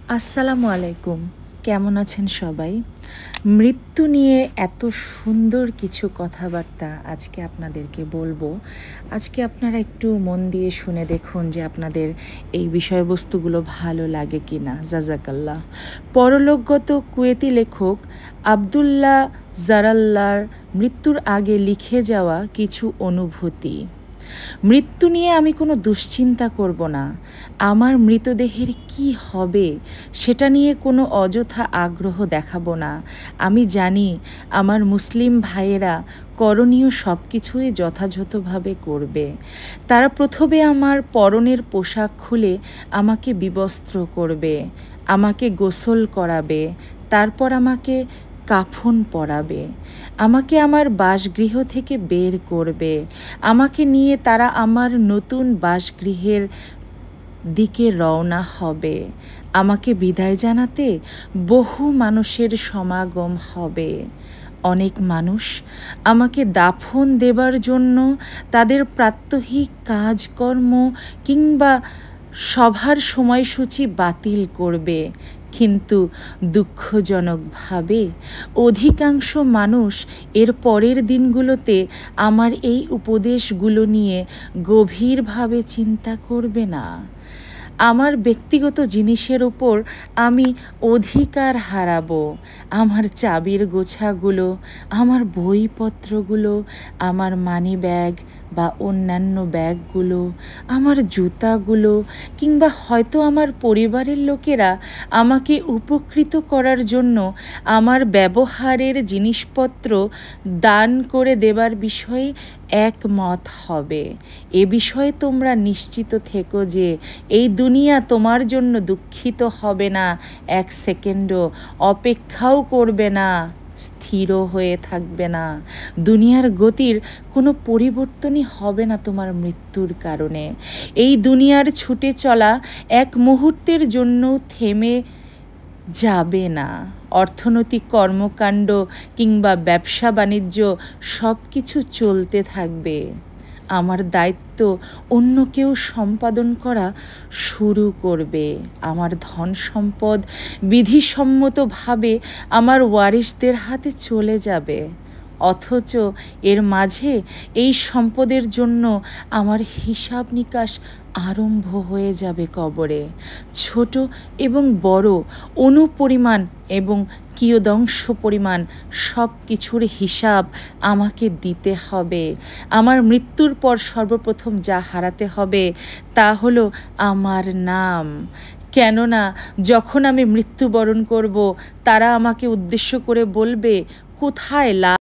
আসসালামু আলাইকুম। কেমন আছেন সবাই? মৃত্যু নিয়ে এত সুন্দর কিছু কথাবার্তা আজকে আপনাদেরকে বলবো। আজকে আপনারা একটু মন দিয়ে শুনে দেখুন যে আপনাদের এই বিষয়বস্তুগুলো ভালো লাগে কি না। জাযাকাল্লাহ। পরলোকগত কুয়েতি লেখক আবদুল্লাহ জারাল্লার মৃত্যুর আগে লিখে যাওয়া কিছু অনুভূতি। মৃত্যু নিয়ে আমি কোনো দুশ্চিন্তা করব না। আমার মৃতদেহের কি হবে সেটা নিয়ে কোনো অযথা আগ্রহ দেখাবো না। আমি জানি আমার মুসলিম ভাইয়েরা করণীয় সব কিছুই যথাযথভাবে করবে। তারা প্রথমে আমার পরনের পোশাক খুলে আমাকে বিবস্ত্র করবে, আমাকে গোসল করাবে, তারপর আমাকে কাফন পরাবে, আমাকে আমার বাসগৃহ থেকে বের করবে, আমাকে নিয়ে তারা আমার নতুন বাসগৃহের দিকে রওনা হবে। আমাকে বিদায় জানাতে বহু মানুষের সমাগম হবে। অনেক মানুষ আমাকে দাফন দেবার জন্য তাদের প্রাত্যহিক কাজকর্ম কিংবা সভার সময়সূচি বাতিল করবে, কিন্তু দুঃখজনকভাবে অধিকাংশ মানুষ এর পরের দিনগুলোতে আমার এই উপদেশগুলো নিয়ে গভীরভাবে চিন্তা করবে না। আমার ব্যক্তিগত জিনিসের ওপর আমি অধিকার হারাবো। আমার চাবির গোছাগুলো, আমার বইপত্রগুলো, আমার মানি ব্যাগ বা অন্যান্য ব্যাগগুলো, আমার জুতাগুলো কিংবা হয়তো আমার পরিবারের লোকেরা আমাকে উপকৃত করার জন্য আমার ব্যবহারের জিনিসপত্র দান করে দেবার বিষয়ে একমত হবে। এ বিষয়ে তোমরা নিশ্চিত থেকো যে এই দুনিয়া তোমার জন্য দুঃখিত হবে না, এক সেকেন্ডও অপেক্ষাও করবে না, স্থিরও হয়ে থাকবে না। দুনিয়ার গতির কোনো পরিবর্তনই হবে না তোমার মৃত্যুর কারণে। এই দুনিয়ার ছুটে চলা এক মুহূর্তের জন্য থেমে যাবে না। অর্থনৈতিক কর্মকাণ্ড কিংবা ব্যবসা বাণিজ্য সব কিছু চলতে থাকবে। আমার দায়িত্ব অন্য কেউ সম্পাদন করা শুরু করবে। আমার ধন সম্পদ বিধিসম্মতভাবে আমার ওয়ারিসদের হাতে চলে যাবে, অথচ এর মাঝে এই সম্পদের জন্য আমার হিসাব নিকাশ আরম্ভ হয়ে যাবে কবরে। ছোট এবং বড় অনুপরিমাণ এবং কিয়দংশ পরিমাণ সব কিছুর হিসাব আমাকে দিতে হবে। আমার মৃত্যুর পর সর্বপ্রথম যা হারাতে হবে তা হলো আমার নাম। কেননা যখন আমি মৃত্যুবরণ করব, তারা আমাকে উদ্দেশ্য করে বলবে, কোথায়